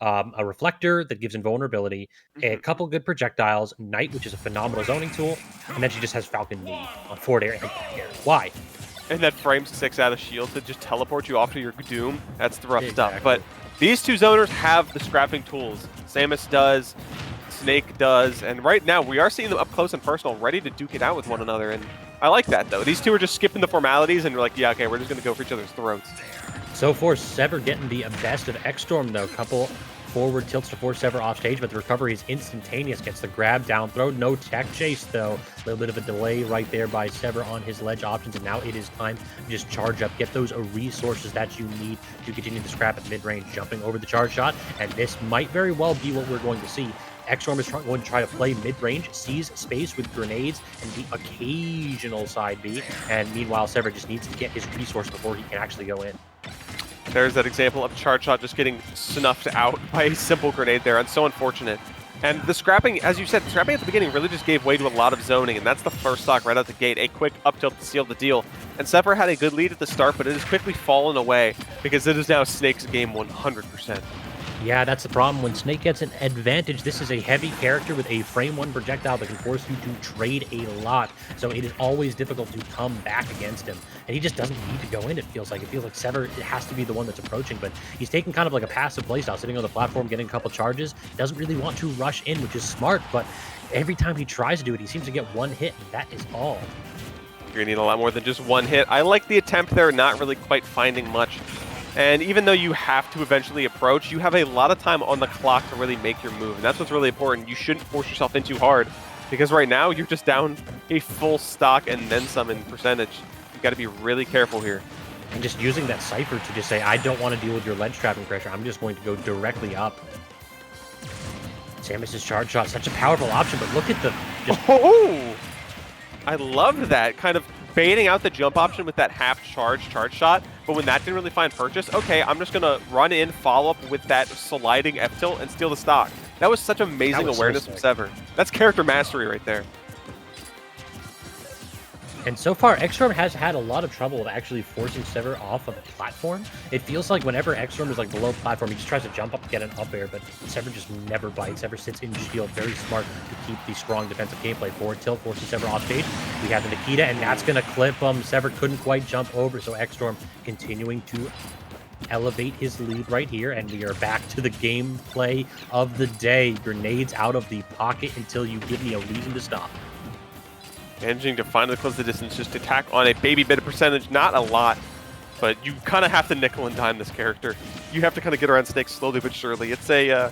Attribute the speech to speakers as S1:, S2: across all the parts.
S1: a reflector that gives invulnerability, a
S2: Mhm.
S1: couple good projectiles, Knight, which is a phenomenal zoning tool, and then she just has Falcon Knee on forward air and back air. Why?
S2: And that frame 6 out of shield to just teleport you off to your doom. That's the rough stuff.
S1: Exactly.
S2: But these two zoners have the scrapping tools. Samus does, Snake does, and right now we are seeing them up close and personal, ready to duke it out with one another. And I like that, though. These two are just skipping the formalities, and we're like, yeah, okay, we're just going to go for each other's throats.
S1: So for Sever getting the best of Xtorm, though. Couple forward tilts to force Sever off stage, but the recovery is instantaneous. Gets the grab, down throw, no tech chase, though. A little bit of a delay right there by Sever on his ledge options, and now it is time to just charge up, get those resources that you need to continue to scrap at mid-range, jumping over the charge shot, and this might very well be what we're going to see. Xtorm is going to try to play mid-range, seize space with grenades and the occasional side B, and meanwhile, Sever just needs to get his resource before he can actually go in.
S2: There's that example of Charge Shot just getting snuffed out by a simple grenade there, and so unfortunate. And the scrapping, as you said, the scrapping at the beginning really just gave way to a lot of zoning, and that's the first stock right out the gate. A quick up tilt to seal the deal. And Sever had a good lead at the start, but it has quickly fallen away because it is now Snake's game 100%.
S1: Yeah, that's the problem. When Snake gets an advantage, this is a heavy character with a frame 1 projectile that can force you to trade a lot. So it is always difficult to come back against him. And he just doesn't need to go in, it feels like. It feels like Sever has to be the one that's approaching, but he's taking kind of like a passive playstyle, sitting on the platform, getting a couple charges. Doesn't really want to rush in, which is smart, but every time he tries to do it, he seems to get one hit, and that is all.
S2: You're going to need a lot more than just one hit. I like the attempt there, not really quite finding much. And even though you have to eventually approach, you have a lot of time on the clock to really make your move. And that's what's really important. You shouldn't force yourself in too hard, because right now you're just down a full stock and then some in percentage. You got to be really careful here.
S1: And just using that Cypher to just say, I don't want to deal with your ledge trapping pressure. I'm just going to go directly up. Samus's charge shot, such a powerful option, but look at the...
S2: Oh! I loved that. Kind of baiting out the jump option with that half-charge shot, but when that didn't really find purchase, okay, I'm just going to run in, follow up with that sliding F-tilt, and steal the stock. That was such amazing awareness from Sever. That's character mastery right there.
S1: And so far, Xtorm has had a lot of trouble with actually forcing Sever off of the platform. It feels like whenever Xtorm is like below platform, he just tries to jump up and get an up air, but Sever just never bites. Sever sits in shield, very smart to keep the strong defensive gameplay. Forward tilt, forcing Sever off stage. We have the Nikita, and that's going to clip him. Sever couldn't quite jump over, so Xtorm continuing to elevate his lead right here, and we are back to the gameplay of the day. Grenades out of the pocket until you give me a reason to stop.
S2: Managing to finally close the distance, just attack on a baby bit of percentage, not a lot, but you kind of have to nickel and dime this character. You have to kind of get around Snake slowly but surely. It's a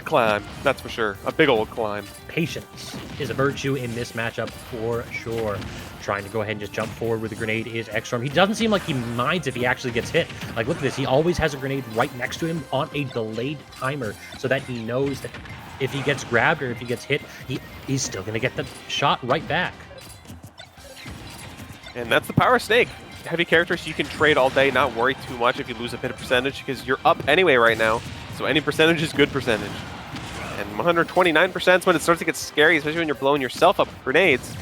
S2: climb, that's for sure. A big old climb.
S1: Patience is a virtue in this matchup for sure. Trying to go ahead and just jump forward with a grenade is Xtorm. He doesn't seem like he minds if he actually gets hit. Like, look at this. He always has a grenade right next to him on a delayed timer so that he knows that if he gets grabbed or if he gets hit, he's still going to get the shot right back.
S2: And that's the power of Snake. Heavy characters, you can trade all day, not worry too much if you lose a bit of percentage, because you're up anyway right now. So any percentage is good percentage. And 129% is when it starts to get scary, especially when you're blowing yourself up with grenades.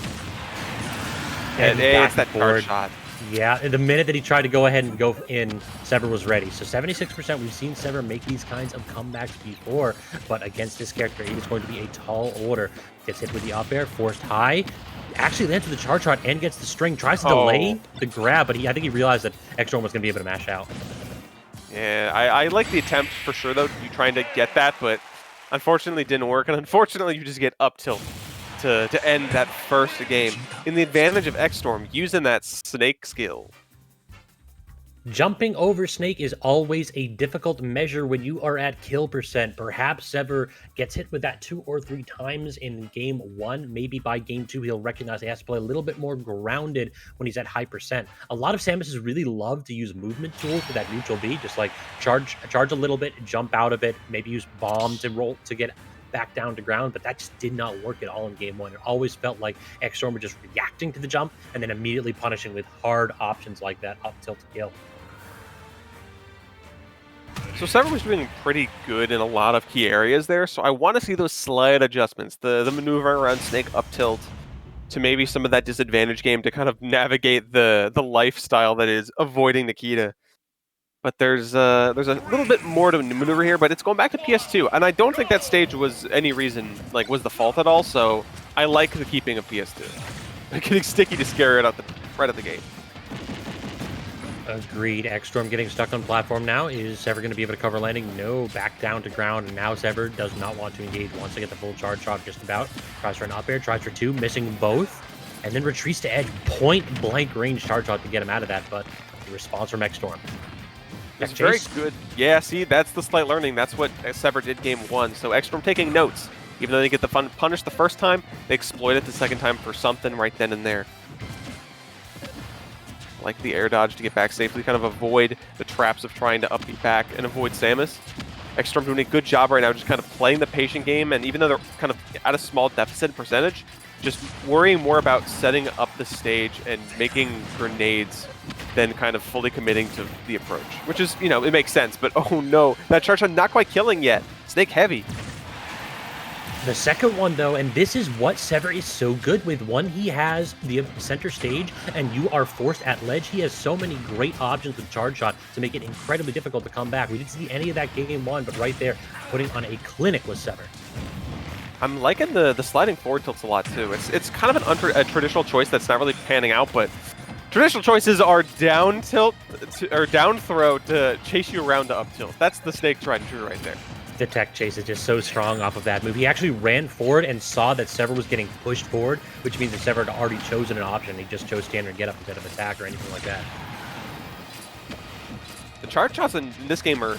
S2: And it's that charge shot.
S1: Yeah, the minute that he tried to go ahead and go in, Sever was ready. So 76%, we've seen Sever make these kinds of comebacks before, but against this character, it is going to be a tall order. Gets hit with the up air, forced high, actually lands with the charge shot and gets the string, tries to delay the grab, but I think he realized that Xtorm was going to be able to mash out.
S2: Yeah, I like the attempt for sure, though, you trying to get that, but unfortunately it didn't work, and unfortunately you just get up tilt to end that first game. In the advantage of Xtorm, using that Snake skill.
S1: Jumping over Snake is always a difficult measure when you are at kill percent. Perhaps Sever gets hit with that 2 or 3 times in game 1. Maybe by game 2, he'll recognize he has to play a little bit more grounded when he's at high percent. A lot of Samuses really love to use movement tools for that neutral B, just like charge a little bit, jump out of it, maybe use bomb to roll to get back down to ground, but that just did not work at all in game 1. It always felt like Xtorm were just reacting to the jump and then immediately punishing with hard options like that up tilt to kill.
S2: So Sever was doing pretty good in a lot of key areas there, so I want to see those slight adjustments, the maneuver around Snake up tilt to maybe some of that disadvantage game to kind of navigate the lifestyle that is avoiding Nikita. But there's a little bit more to maneuver here, but it's going back to PS2, and I don't think that stage was any reason, like, was the fault at all, so I like the keeping of PS2. Getting sticky to scare it right at the gate.
S1: Agreed. Xtorm getting stuck on platform now. Is Sever going to be able to cover landing? No, back down to ground, and now Sever does not want to engage. Wants to get the full charge shot just about. Tries for an up air, tries for two, missing both, and then retreats to edge. Point blank range charge shot to get him out of that, but the response from Xtorm.
S2: It's very good. Yeah, see, that's the slight learning. That's what Sever did game 1. So Xtorm taking notes. Even though they get the fun punish the first time, they exploit it the second time for something right then and there. Like the air dodge to get back safely, kind of avoid the traps of trying to up beat back and avoid Samus. Xtorm doing a good job right now, just kind of playing the patient game, and even though they're kind of at a small deficit percentage, just worrying more about setting up the stage and making grenades than kind of fully committing to the approach. Which is, you know, it makes sense, but oh no, that charge shot not quite killing yet. Snake heavy.
S1: The second one, though, and this is what Sever is so good with. One, he has the center stage, and you are forced at ledge. He has so many great options with charge shot to make it incredibly difficult to come back. We didn't see any of that game 1, but right there, putting on a clinic with Sever.
S2: I'm liking the sliding forward tilts a lot, too. It's kind of a traditional choice that's not really panning out, but traditional choices are down tilt, or down throw to chase you around to up tilt. That's the Snake tried and true right there.
S1: The tech chase is just so strong off of that move. He actually ran forward and saw that Sever was getting pushed forward, which means that Sever had already chosen an option. He just chose standard get up instead of attack or anything like that.
S2: The charge shots in this game are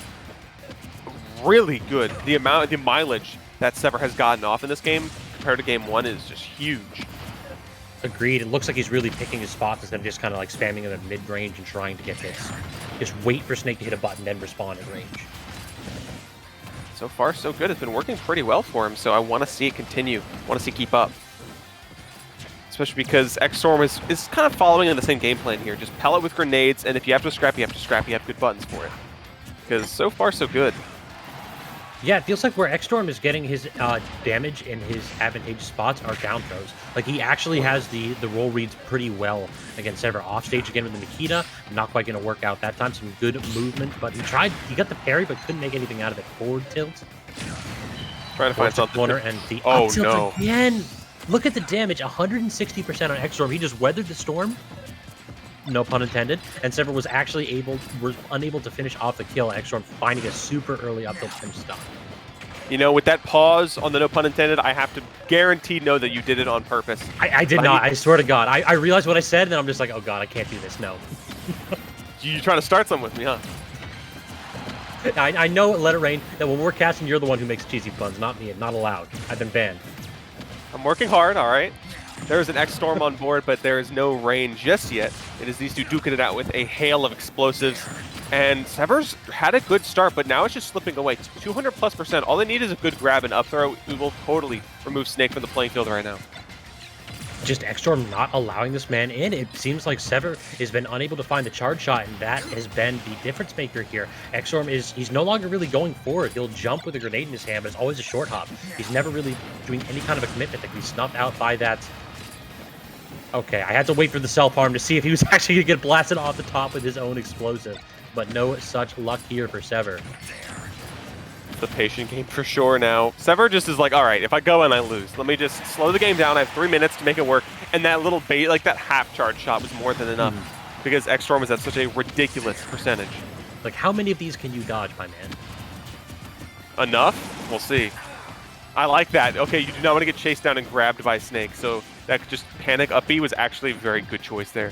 S2: really good. The mileage that Sever has gotten off in this game compared to game 1 is just huge.
S1: Agreed. It looks like he's really picking his spots instead of just kind of like spamming in the mid-range and trying to get hits. Just wait for Snake to hit a button, then respond in range.
S2: So far, so good. It's been working pretty well for him, so I want to see it continue. I want to see it keep up. Especially because Xtorm is kind of following in the same game plan here. Just pellet with grenades, and if you have to scrap, you have to scrap. You have good buttons for it. Because so far, so good.
S1: Yeah, it feels like where Xtorm is getting his damage in his advantageous spots are down throws. Like, he actually has the roll reads pretty well against Sever. Off stage again with the Nikita. Not quite going to work out that time. Some good movement, but he got the parry, but couldn't make anything out of it. Forward tilt.
S2: Trying to find something.
S1: Corner and the
S2: up
S1: tilt
S2: no.
S1: Again. Look at the damage. 160% on Xtorm. He just weathered the storm. No pun intended. And Sever was actually unable to finish off the kill. Xtorm finding a super early up tilt finish stop.
S2: You know, with that pause on the no pun intended, I have to guarantee know that you did it on purpose.
S1: I did not. I swear to God. I realized what I said, and then I'm just like, oh God, I can't do this. No.
S2: You're trying to start something with me, huh?
S1: I know, Let It Rain, that when we're casting, you're the one who makes cheesy puns, not me. Not allowed. I've been banned.
S2: I'm working hard, all right. There is an Xtorm on board, but there is no rain just yet. It is these two duking it out with a hail of explosives. And Sever's had a good start, but now it's just slipping away. 200+%. All they need is a good grab and up throw. We will totally remove Snake from the playing field right now.
S1: Just Xtorm not allowing this man in. It seems like Sever has been unable to find the charge shot, and that has been the difference maker here. Xtorm he's no longer really going forward. He'll jump with a grenade in his hand, but it's always a short hop. He's never really doing any kind of a commitment that can be snuffed out by that. Okay, I had to wait for the self-harm to see if he was actually going to get blasted off the top with his own explosive, but no such luck here for Sever.
S2: The patient game for sure now. Sever just is like, all right, if I go and I lose, let me just slow the game down. I have 3 minutes to make it work. And that little bait, like that half charge shot was more than enough because Xtorm is at such a ridiculous percentage.
S1: Like, how many of these can you dodge, my man?
S2: Enough? We'll see. I like that. Okay, you do not want to get chased down and grabbed by Snake, so that just panic up B was actually a very good choice there.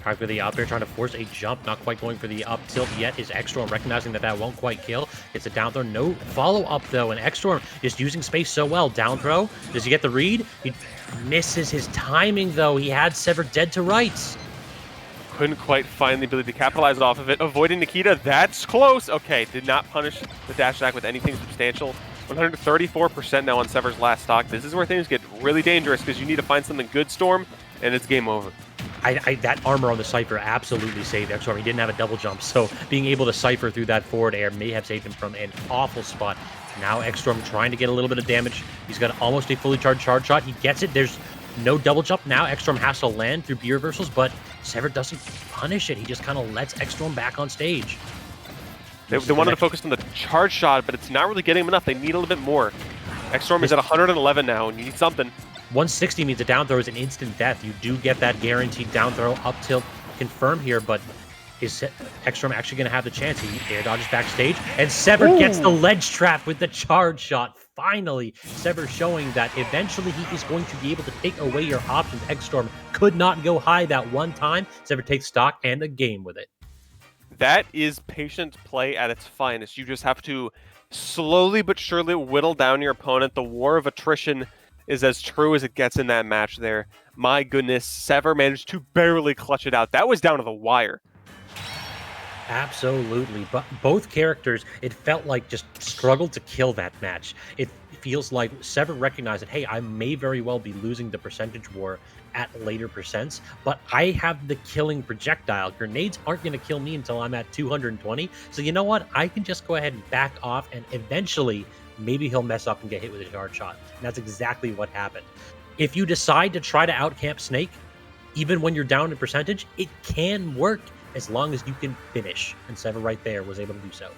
S1: Trying for the up air, trying to force a jump, not quite going for the up tilt yet. Is Xtorm recognizing that won't quite kill? It's a down throw, no follow up though, and Xtorm just using space so well. Down throw, does he get the read? He misses his timing though. He had Sever dead to rights.
S2: Couldn't quite find the ability to capitalize off of it. Avoiding Nikita, that's close. Okay, did not punish the dash attack with anything substantial. 134% now on Sever's last stock. This is where things get really dangerous because you need to find something good, Storm, and it's game over.
S1: That armor on the Cypher absolutely saved Xtorm. He didn't have a double jump, so being able to Cypher through that forward air may have saved him from an awful spot. Now Xtorm trying to get a little bit of damage. He's got almost a fully charged charge shot. He gets it. There's No double jump now. Xtorm has to land through B reversals, but Sever doesn't punish it. He just kind of lets Xtorm back on stage.
S2: They wanted to focus on the charge shot, but it's not really getting him enough. They need a little bit more. Xtorm is at 111 now, and you need something.
S1: 160 means a down throw is an instant death. You do get that guaranteed down throw up tilt confirmed here, but is Xtorm actually going to have the chance? He air dodges backstage, and Sever gets the ledge trap with the charge shot. Finally, Sever showing that eventually he is going to be able to take away your options. Xtorm could not go high that one time. Sever takes stock and the game with it.
S2: That is patient play at its finest. You just have to slowly but surely whittle down your opponent. The war of attrition is as true as it gets in that match there. My goodness, Sever managed to barely clutch it out. That was down to the wire.
S1: Absolutely, but both characters, it felt like just struggled to kill that match. It feels like Sever recognized that, hey, I may very well be losing the percentage war at later percents, but I have the killing projectile. Grenades aren't going to kill me until I'm at 220, so you know what? I can just go ahead and back off, and eventually, maybe he'll mess up and get hit with a charge shot. And that's exactly what happened. If you decide to try to outcamp Snake, even when you're down in percentage, it can work, as long as you can finish. And Sever right there was able to do so.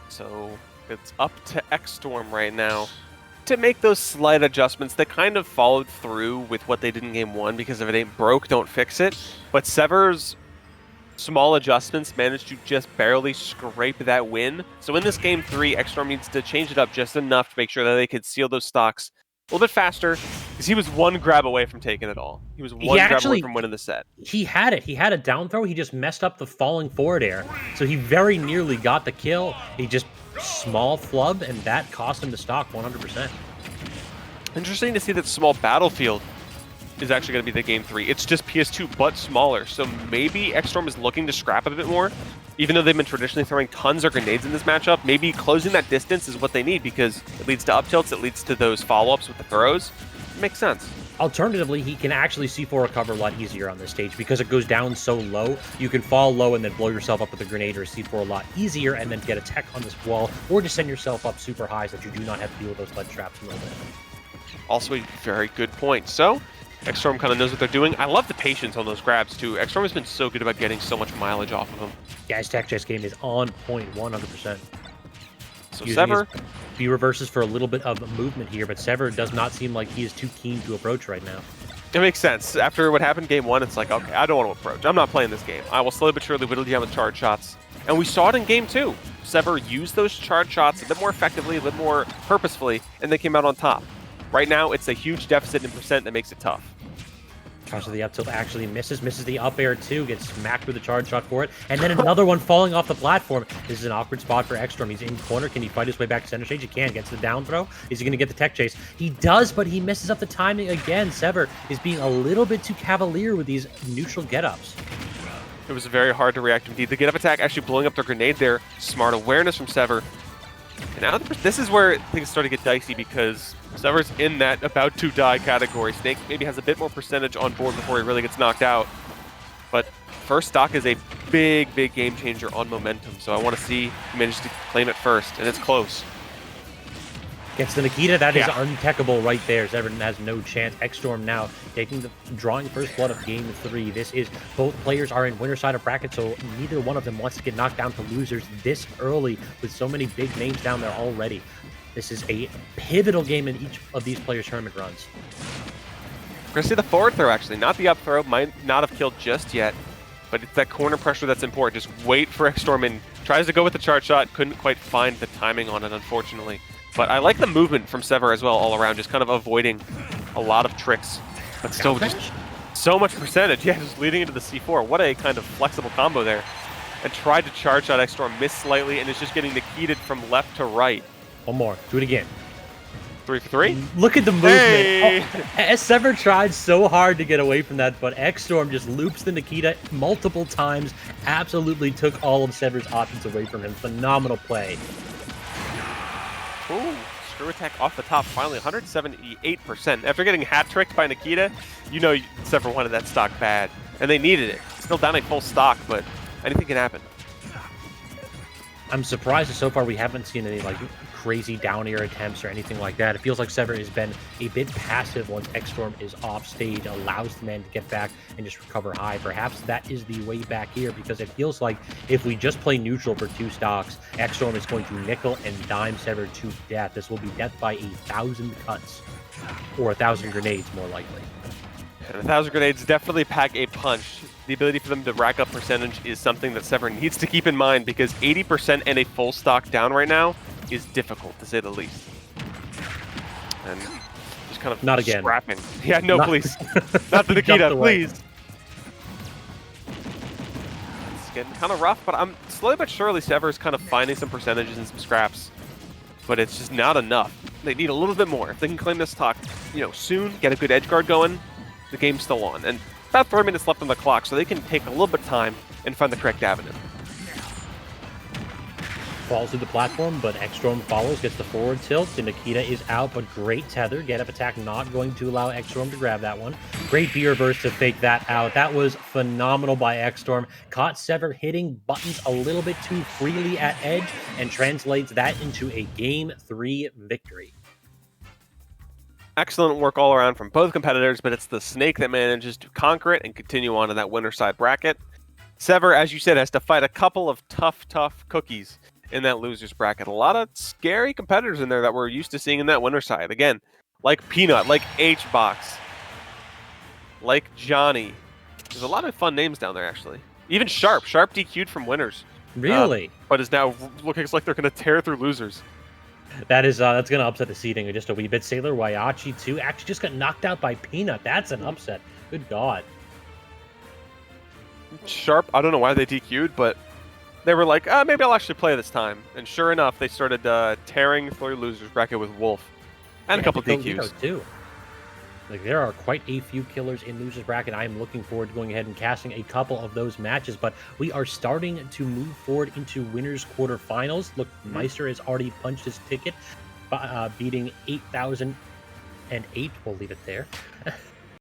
S2: So it's up to Xtorm right now to make those slight adjustments that kind of followed through with what they did in game one, because if it ain't broke, don't fix it. But Sever's small adjustments managed to just barely scrape that win. So in this game 3, Xtorm needs to change it up just enough to make sure that they could seal those stocks a little bit faster, because he was one grab away from taking it all. He was one grab away from winning the set.
S1: He had it. He had a down throw. He just messed up the falling forward air. So he very nearly got the kill. He just small flub, and that cost him the stock 100%.
S2: Interesting to see that small battlefield is actually going to be the game 3. It's just PS2, but smaller. So maybe Xtorm is looking to scrap a bit more. Even though they've been traditionally throwing tons of grenades in this matchup, maybe closing that distance is what they need, because it leads to up tilts, it leads to those follow-ups with the throws. It makes sense.
S1: Alternatively, he can actually C4 recover a lot easier on this stage because it goes down so low. You can fall low and then blow yourself up with a grenade or a C4 a lot easier, and then get a tech on this wall, or just send yourself up super high so that you do not have to deal with those lead traps a little bit.
S2: Also a very good point. So Xtorm kind of knows what they're doing. I love the patience on those grabs, too. Xtorm has been so good about getting so much mileage off of them.
S1: Yeah, his tech chase game is on point 100%.
S2: So Sever...
S1: B reverses for a little bit of movement here, but Sever does not seem like he is too keen to approach right now.
S2: It makes sense. After what happened game 1, it's like, okay, I don't want to approach. I'm not playing this game. I will slowly but surely whittle you down with charge shots. And we saw it in game 2. Sever used those charge shots a bit more effectively, a bit more purposefully, and they came out on top. Right now, it's a huge deficit in percent that makes it tough.
S1: Tries to the up tilt, actually misses the up air too, gets smacked with a charge shot for it, and then another one falling off the platform. This is an awkward spot for Xtorm. He's in corner. Can he fight his way back to center stage? He can. Gets the down throw. Is he going to get the tech chase? He does, but he messes up the timing again. Sever is being a little bit too cavalier with these neutral get-ups.
S2: It was very hard to react indeed. The get-up attack actually blowing up their grenade there. Smart awareness from Sever. And now this is where things start to get dicey, because Sever's in that about to die category. Snake maybe has a bit more percentage on board before he really gets knocked out. But first stock is a big, big game changer on momentum. So I want to see he manages to claim it first, and it's close.
S1: Gets the Nikita. That is untechable right there. Sever has no chance. Xtorm now drawing first blood of game 3. This is, both players are in winner side of bracket, so neither one of them wants to get knocked down to losers this early with so many big names down there already. This is a pivotal game in each of these players' tournament runs.
S2: We're going to see the forward throw, actually. Not the up throw. Might not have killed just yet, but it's that corner pressure that's important. Just wait for Xtorm, and tries to go with the charge shot. Couldn't quite find the timing on it, unfortunately. But I like the movement from Sever as well, all around, just kind of avoiding a lot of tricks. But still just so much percentage. Yeah, just leading into the C4. What a kind of flexible combo there. And tried to charge shot Xtorm, missed slightly, and is just getting Nikited from left to right.
S1: One more. Do it again.
S2: 3 for 3?
S1: Look at the movement.
S2: Hey!
S1: Oh, Sever tried so hard to get away from that, but Xtorm just loops the Nikita multiple times. Absolutely took all of Sever's options away from him. Phenomenal play.
S2: Ooh, screw attack off the top, finally 178%. After getting hat-tricked by Nikita, you know Sever wanted that stock bad, and they needed it. Still down a full stock, but anything can happen.
S1: I'm surprised that so far we haven't seen any like crazy down air attempts or anything like that. It feels like Sever has been a bit passive once Xtorm is off stage, allows the man to get back and just recover high. Perhaps that is the way back here, because it feels like if we just play neutral for 2 stocks, Xtorm is going to nickel and dime Sever to death. This will be death by 1,000 cuts, or 1,000 grenades more likely.
S2: And 1,000 grenades definitely pack a punch. The ability for them to rack up percentage is something that Sever needs to keep in mind, because 80% and a full stock down right now is difficult, to say the least. And just kind of
S1: not again.
S2: Scrapping. Yeah, no, please. Not the Nikita, please. It's getting kind of rough, but I'm slowly but surely Sever is kind of finding some percentages and some scraps. But it's just not enough. They need a little bit more. If they can claim this stock, soon, get a good edge guard going, the game's still on. And about 3 minutes left on the clock, so they can take a little bit of time and find the correct avenue.
S1: Falls to the platform, but Xtorm follows, gets the forward tilt. The Nikita is out, but great tether. Get up attack not going to allow Xtorm to grab that one. Great B reverse to fake that out. That was phenomenal by Xtorm. Caught Sever hitting buttons a little bit too freely at edge and translates that into a Game 3 victory.
S2: Excellent work all around from both competitors, but it's the Snake that manages to conquer it and continue on to that winner side bracket. Sever, as you said, has to fight a couple of tough cookies in that loser's bracket. A lot of scary competitors in there that we're used to seeing in that winner side. Again, like Peanut, like H-Box, like Johnny. There's a lot of fun names down there, actually. Even Sharp. Sharp DQ'd from winners.
S1: Really?
S2: But is now looking like they're going to tear through losers.
S1: That's going to upset the seeding just a wee bit. Sailor Waiachi, too, actually just got knocked out by Peanut. That's an upset. Good God.
S2: Sharp, I don't know why they DQ'd, but they were like, maybe I'll actually play this time. And sure enough, they started tearing through losers bracket with Wolf. And a couple of DQs.
S1: Too. Like, there are quite a few killers in losers bracket. I am looking forward to going ahead and casting a couple of those matches, but we are starting to move forward into winners quarterfinals. Look, Meister has already punched his ticket, beating 8,008. We'll leave it there.